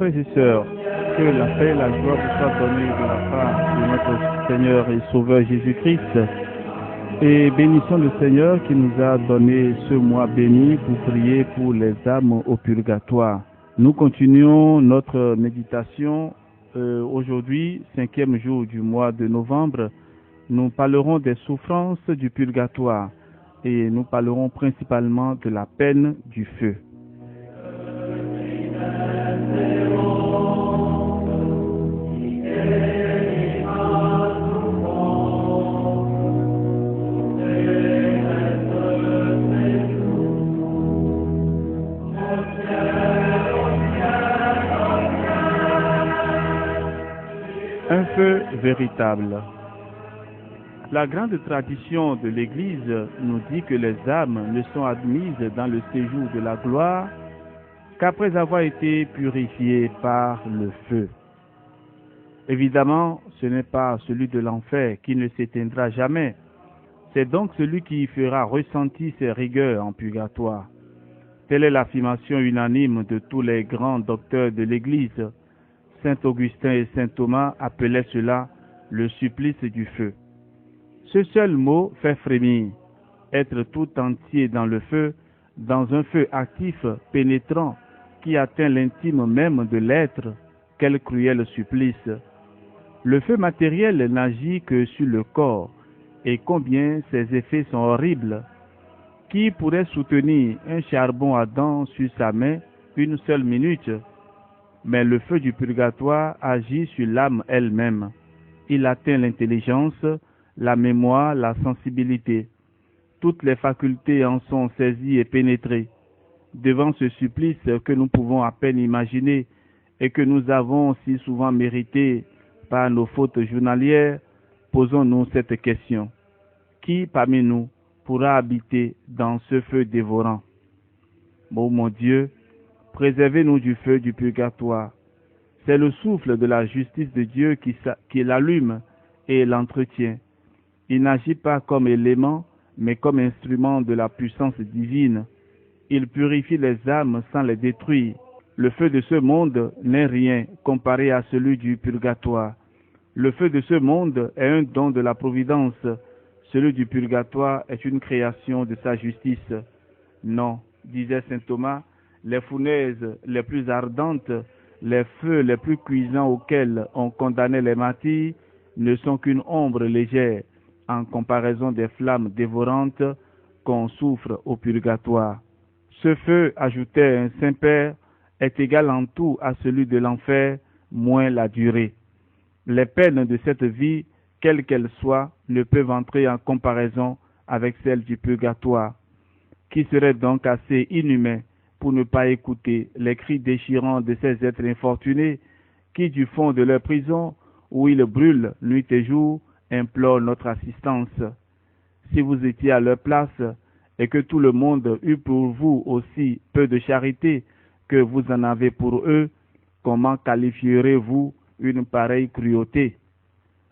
frères et sœurs, que la paix et la joie vous soient données de la part de notre Seigneur et Sauveur Jésus-Christ. Et bénissons le Seigneur qui nous a donné ce mois béni pour prier pour les âmes au purgatoire. Nous continuons notre méditation. Aujourd'hui, 5e jour du mois de novembre, nous parlerons des souffrances du purgatoire et nous parlerons principalement de la peine du feu. Un feu véritable. La grande tradition de l'Église nous dit que les âmes ne sont admises dans le séjour de la gloire qu'après avoir été purifiées par le feu. Évidemment, ce n'est pas celui de l'enfer qui ne s'éteindra jamais. C'est donc celui qui fera ressentir ses rigueurs en purgatoire. Telle est l'affirmation unanime de tous les grands docteurs de l'Église. Saint Augustin et Saint Thomas appelaient cela le supplice du feu. Ce seul mot fait frémir. Être tout entier dans le feu, dans un feu actif, pénétrant, qui atteint l'intime même de l'être, quel cruel supplice. Le feu matériel n'agit que sur le corps, et combien ses effets sont horribles. Qui pourrait soutenir un charbon ardent sur sa main une seule minute? Mais le feu du purgatoire agit sur l'âme elle-même. Il atteint l'intelligence, la mémoire, la sensibilité. Toutes les facultés en sont saisies et pénétrées. Devant ce supplice que nous pouvons à peine imaginer et que nous avons si souvent mérité par nos fautes journalières, posons-nous cette question. Qui parmi nous pourra habiter dans ce feu dévorant? Oh mon Dieu, préservez-nous du feu du purgatoire. C'est le souffle de la justice de Dieu qui l'allume et l'entretient. Il n'agit pas comme élément, mais comme instrument de la puissance divine. Il purifie les âmes sans les détruire. Le feu de ce monde n'est rien comparé à celui du purgatoire. Le feu de ce monde est un don de la providence. Celui du purgatoire est une création de sa justice. Non, disait saint Thomas, les fournaises les plus ardentes, les feux les plus cuisants auxquels on condamnait les martyrs ne sont qu'une ombre légère en comparaison des flammes dévorantes qu'on souffre au purgatoire. Ce feu, ajoutait un Saint-Père, est égal en tout à celui de l'enfer, moins la durée. Les peines de cette vie, quelles qu'elles soient, ne peuvent entrer en comparaison avec celles du purgatoire. Qui serait donc assez inhumain pour ne pas écouter les cris déchirants de ces êtres infortunés qui, du fond de leur prison, où ils brûlent nuit et jour, implorent notre assistance? Si vous étiez à leur place et que tout le monde eût pour vous aussi peu de charité que vous en avez pour eux, comment qualifierez-vous une pareille cruauté?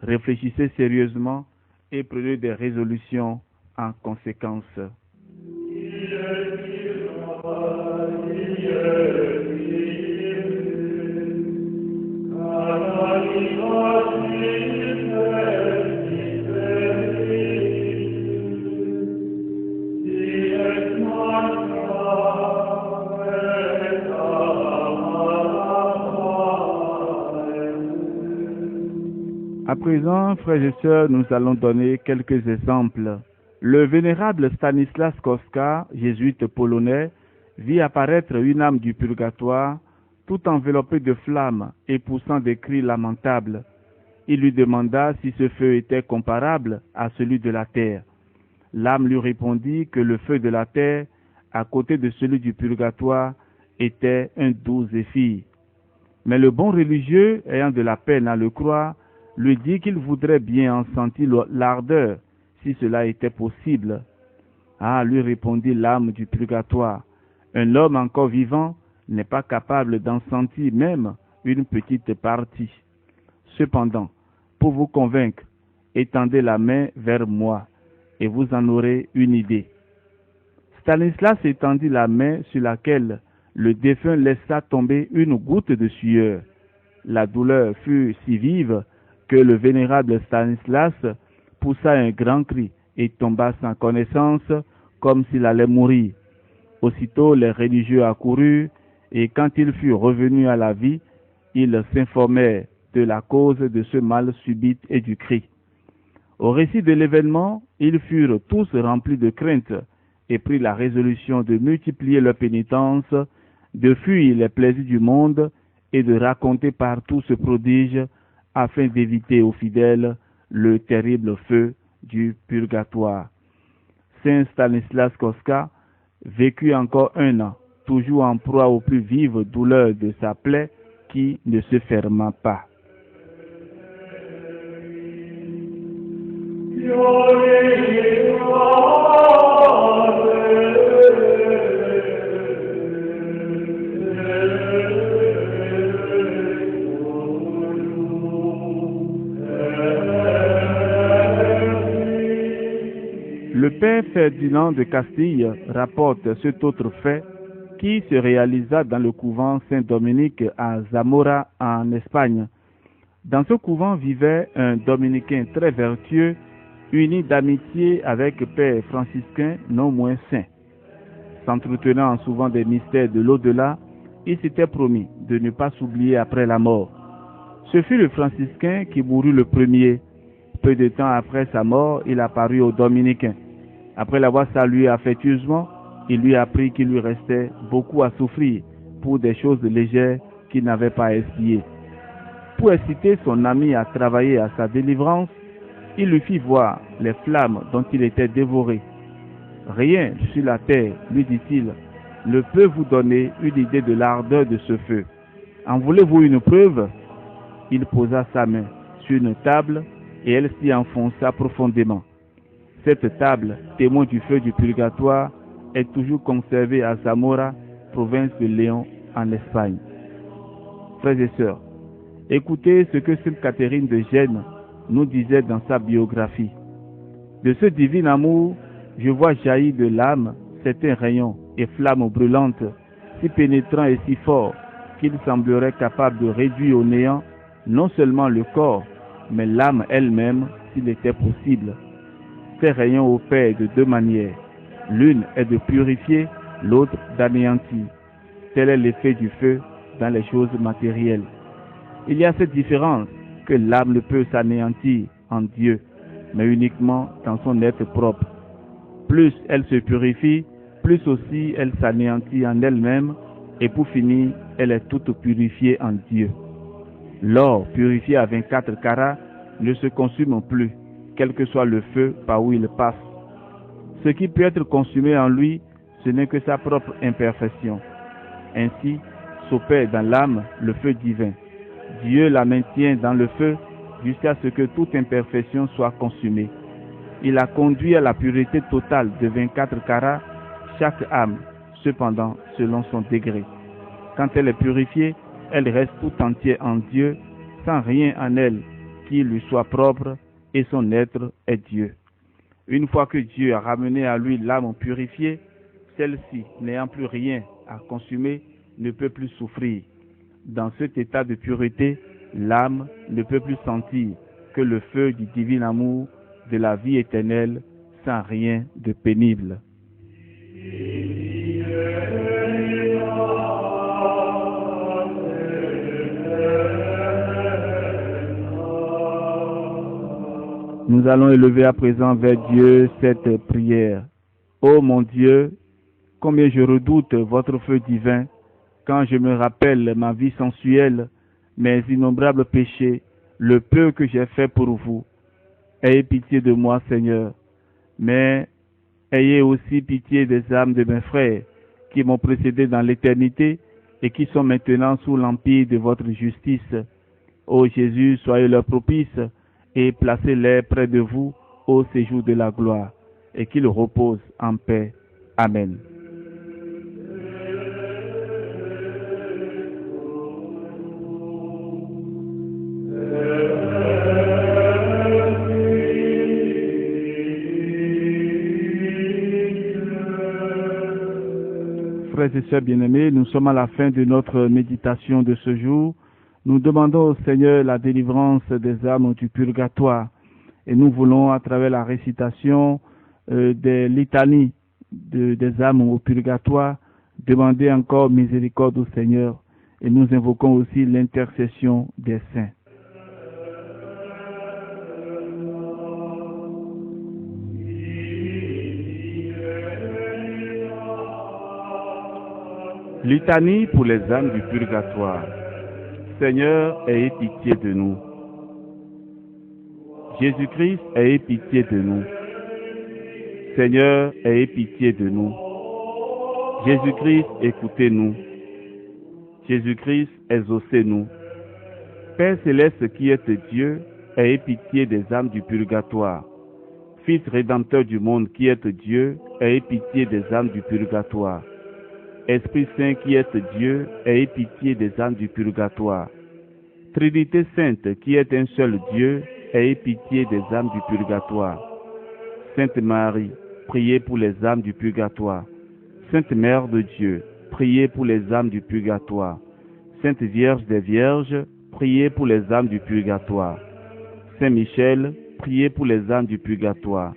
Réfléchissez sérieusement et prenez des résolutions en conséquence. À présent, frères et sœurs, nous allons donner quelques exemples. Le vénérable Stanislas Kostka, jésuite polonais, vit apparaître une âme du purgatoire, tout enveloppée de flammes et poussant des cris lamentables. Il lui demanda si ce feu était comparable à celui de la terre. L'âme lui répondit que le feu de la terre, à côté de celui du purgatoire, était un doux zéphyr. Mais le bon religieux, ayant de la peine à le croire, lui dit qu'il voudrait bien en sentir l'ardeur, si cela était possible. Ah, lui répondit l'âme du purgatoire, un homme encore vivant n'est pas capable d'en sentir même une petite partie. Cependant, pour vous convaincre, étendez la main vers moi, et vous en aurez une idée. Stanislas étendit la main sur laquelle le défunt laissa tomber une goutte de sueur. La douleur fut si vive que le vénérable Stanislas poussa un grand cri et tomba sans connaissance comme s'il allait mourir. Aussitôt les religieux accoururent et quand il fut revenu à la vie, ils s'informèrent de la cause de ce mal subit et du cri. Au récit de l'événement, ils furent tous remplis de crainte et prirent la résolution de multiplier leur pénitence, de fuir les plaisirs du monde et de raconter partout ce prodige afin d'éviter aux fidèles le terrible feu du purgatoire. Saint Stanislas Kostka vécut encore 1 an, toujours en proie aux plus vives douleurs de sa plaie qui ne se ferma pas. Le père Ferdinand de Castille rapporte cet autre fait qui se réalisa dans le couvent Saint-Dominique à Zamora en Espagne. Dans ce couvent vivait un dominicain très vertueux, uni d'amitié avec père franciscain non moins saint. S'entretenant souvent des mystères de l'au-delà, il s'était promis de ne pas s'oublier après la mort. Ce fut le franciscain qui mourut le premier. Peu de temps après sa mort, il apparut au dominicain. Après l'avoir salué affectueusement, il lui apprit qu'il lui restait beaucoup à souffrir pour des choses légères qu'il n'avait pas expiées. Pour inciter son ami à travailler à sa délivrance, il lui fit voir les flammes dont il était dévoré. Rien sur la terre, lui dit-il, ne peut vous donner une idée de l'ardeur de ce feu. En voulez-vous une preuve? Il posa sa main sur une table et elle s'y enfonça profondément. Cette table, témoin du feu du purgatoire, est toujours conservée à Zamora, province de Léon, en Espagne. Frères et sœurs, écoutez ce que Sainte Catherine de Gênes nous disait dans sa biographie. De ce divin amour, je vois jaillir de l'âme certains rayons et flammes brûlantes, si pénétrants et si forts qu'ils sembleraient capables de réduire au néant non seulement le corps, mais l'âme elle-même s'il était possible. Ces rayons opèrent de 2 manières. L'une est de purifier, l'autre d'anéantir. Tel est l'effet du feu dans les choses matérielles. Il y a cette différence que l'âme ne peut s'anéantir en Dieu, mais uniquement dans son être propre. Plus elle se purifie, plus aussi elle s'anéantit en elle-même, et pour finir, elle est toute purifiée en Dieu. L'or purifié à 24 carats ne se consume plus, quel que soit le feu par où il passe. Ce qui peut être consumé en lui, ce n'est que sa propre imperfection. Ainsi s'opère dans l'âme le feu divin. Dieu la maintient dans le feu jusqu'à ce que toute imperfection soit consumée. Il a conduit à la pureté totale de 24 carats chaque âme, cependant selon son degré. Quand elle est purifiée, elle reste tout entière en Dieu, sans rien en elle qui lui soit propre, et son être est Dieu. Une fois que Dieu a ramené à lui l'âme purifiée, celle-ci, n'ayant plus rien à consumer, ne peut plus souffrir. Dans cet état de pureté, l'âme ne peut plus sentir que le feu du divin amour de la vie éternelle sans rien de pénible. Nous allons élever à présent vers Dieu cette prière. Ô mon Dieu, combien je redoute votre feu divin quand je me rappelle ma vie sensuelle, mes innombrables péchés, le peu que j'ai fait pour vous. Ayez pitié de moi, Seigneur, mais ayez aussi pitié des âmes de mes frères qui m'ont précédé dans l'éternité et qui sont maintenant sous l'empire de votre justice. Ô Jésus, soyez leur propice et placez-les près de vous au séjour de la gloire, et qu'ils reposent en paix. Amen. frères et sœurs bien-aimés, nous sommes à la fin de notre méditation de ce jour. Nous demandons au Seigneur la délivrance des âmes du purgatoire. Et nous voulons, à travers la récitation des litanies des âmes au purgatoire, demander encore miséricorde au Seigneur. Et nous invoquons aussi l'intercession des saints. Litanie pour les âmes du purgatoire. Seigneur, ayez pitié de nous. Jésus-Christ, ayez pitié de nous. Seigneur, ayez pitié de nous. Jésus-Christ, écoutez-nous. Jésus-Christ, exaucez-nous. Père céleste qui êtes Dieu, ayez pitié des âmes du purgatoire. Fils rédempteur du monde qui êtes Dieu, ayez pitié des âmes du purgatoire. Esprit Saint qui êtes Dieu, ayez pitié des âmes du purgatoire. Trinité Sainte qui est un seul Dieu, ayez pitié des âmes du purgatoire. Sainte Marie, priez pour les âmes du purgatoire. Sainte Mère de Dieu, priez pour les âmes du purgatoire. Sainte Vierge des Vierges, priez pour les âmes du purgatoire. Saint Michel, priez pour les âmes du purgatoire.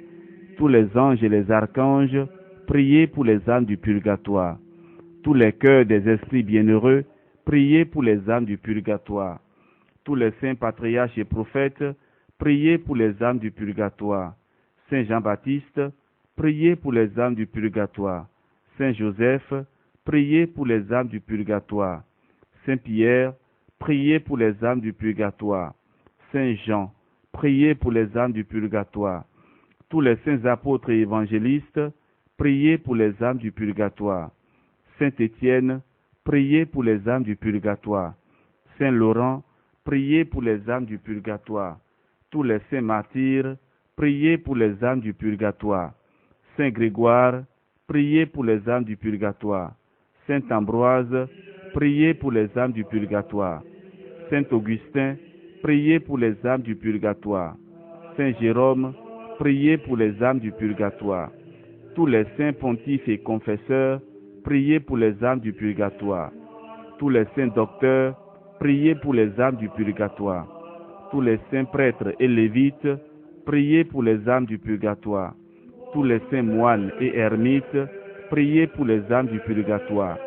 Tous les anges et les archanges, priez pour les âmes du purgatoire. Tous les cœurs des esprits bienheureux, priez pour les âmes du purgatoire. Tous les saints patriarches et prophètes, priez pour les âmes du purgatoire. Saint Jean-Baptiste, priez pour les âmes du purgatoire. Saint Joseph, priez pour les âmes du purgatoire. Saint Pierre, priez pour les âmes du purgatoire. Saint Jean, priez pour les âmes du purgatoire. Tous les saints apôtres et évangélistes, priez pour les âmes du purgatoire. Saint Étienne, priez pour les âmes du purgatoire. Saint Laurent, priez pour les âmes du purgatoire. Tous les saints martyrs, priez pour les âmes du purgatoire. Saint Grégoire, priez pour les âmes du purgatoire. Saint Ambroise, priez pour les âmes du purgatoire. Saint Augustin, priez pour les âmes du purgatoire. Saint Jérôme, priez pour les âmes du purgatoire. Tous les saints pontifes et confesseurs, priez pour les âmes du purgatoire. Tous les saints docteurs, priez pour les âmes du purgatoire. Tous les saints prêtres et lévites, priez pour les âmes du purgatoire. Tous les saints moines et ermites, priez pour les âmes du purgatoire.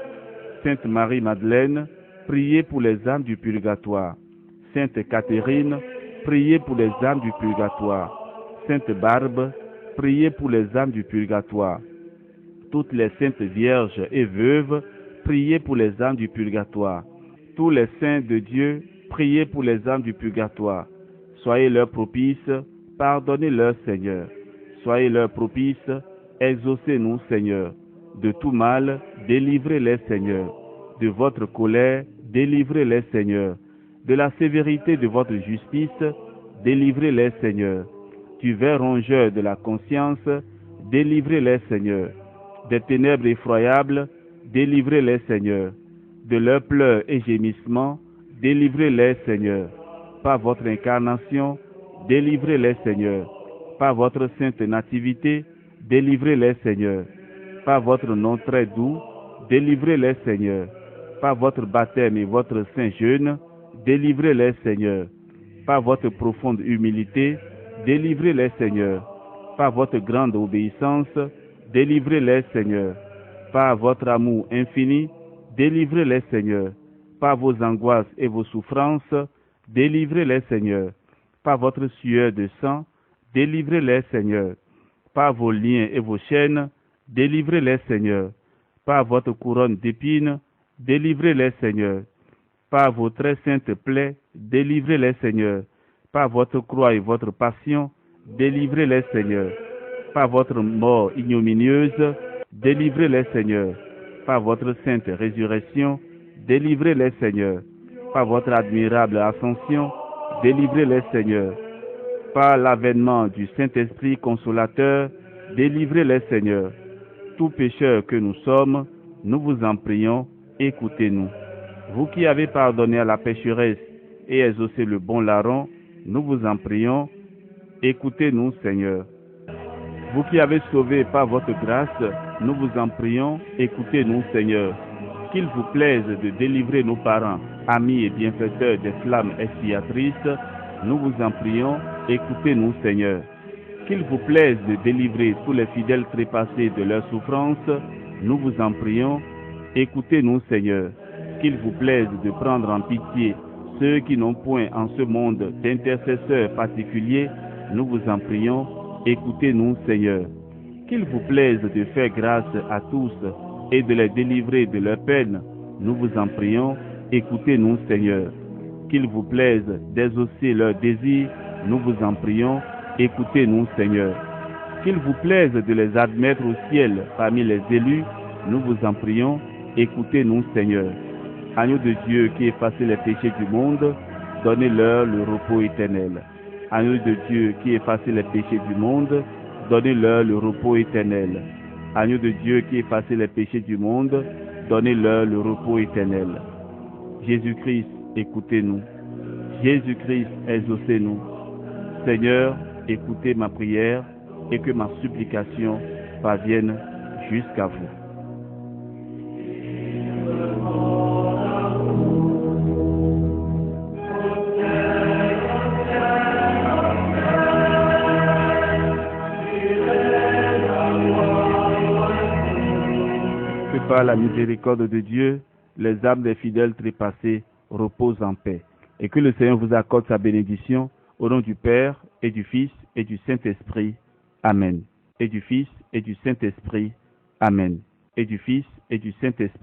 Sainte Marie-Madeleine, priez pour les âmes du purgatoire. Sainte Catherine, priez pour les âmes du purgatoire. Sainte Barbe, priez pour les âmes du purgatoire. Toutes les saintes vierges et veuves, priez pour les âmes du purgatoire. Tous les saints de Dieu, priez pour les âmes du purgatoire. Soyez leurs propices, pardonnez-leur, Seigneur. Soyez leurs propices, exaucez-nous, Seigneur. De tout mal, délivrez-les, Seigneur. De votre colère, délivrez-les, Seigneur. De la sévérité de votre justice, délivrez-les, Seigneur. Du ver rongeur de la conscience, délivrez-les, Seigneur. Des ténèbres effroyables, délivrez-les, Seigneur. De leurs pleurs et gémissements, délivrez-les, Seigneur. Par votre incarnation, délivrez-les, Seigneur. Par votre sainte nativité, délivrez-les, Seigneur. Par votre nom très doux, délivrez-les, Seigneur. Par votre baptême et votre saint jeûne, délivrez-les, Seigneur. Par votre profonde humilité, délivrez-les, Seigneur. Par votre grande obéissance, délivrez-les, Seigneur. Par votre amour infini, délivrez-les, Seigneur. Par vos angoisses et vos souffrances, délivrez-les, Seigneur. Par votre sueur de sang, délivrez-les, Seigneur. Par vos liens et vos chaînes, délivrez-les, Seigneur. Par votre couronne d'épines, délivrez-les, Seigneur. Par vos très saintes plaies, délivrez-les, Seigneur. Par votre croix et votre passion, délivrez-les, Seigneur. Par votre mort ignominieuse, délivrez-les, Seigneur. Par votre sainte résurrection, délivrez-les, Seigneur. Par votre admirable ascension, délivrez-les, Seigneur. Par l'avènement du Saint-Esprit consolateur, délivrez-les, Seigneur. Tout pécheur que nous sommes, nous vous en prions, écoutez-nous. Vous qui avez pardonné à la pécheresse et exaucé le bon larron, nous vous en prions, écoutez-nous, Seigneur. Vous qui avez sauvé par votre grâce, nous vous en prions, écoutez-nous, Seigneur. Qu'il vous plaise de délivrer nos parents, amis et bienfaiteurs des flammes expiatrices, nous vous en prions, écoutez-nous, Seigneur. Qu'il vous plaise de délivrer tous les fidèles trépassés de leurs souffrances, nous vous en prions, écoutez-nous, Seigneur. Qu'il vous plaise de prendre en pitié ceux qui n'ont point en ce monde d'intercesseurs particuliers, nous vous en prions, écoutez-nous, Seigneur. Qu'il vous plaise de faire grâce à tous et de les délivrer de leurs peines, nous vous en prions, écoutez-nous, Seigneur. Qu'il vous plaise d'exaucer leurs désirs, nous vous en prions, écoutez-nous, Seigneur. Qu'il vous plaise de les admettre au ciel parmi les élus, nous vous en prions, écoutez-nous, Seigneur. Agneau de Dieu qui effacez les péchés du monde, donnez-leur le repos éternel. Agneau de Dieu qui effacez les péchés du monde, donnez-leur le repos éternel. Agneau de Dieu qui effacez les péchés du monde, donnez-leur le repos éternel. Jésus-Christ, écoutez-nous. Jésus-Christ, exaucez-nous. Seigneur, écoutez ma prière et que ma supplication parvienne jusqu'à vous. Que par la miséricorde de Dieu, les âmes des fidèles trépassés reposent en paix et que le Seigneur vous accorde sa bénédiction au nom du Père et du Fils et du Saint-Esprit. Amen. Et du Fils et du Saint-Esprit. Amen. Et du Fils et du Saint-Esprit.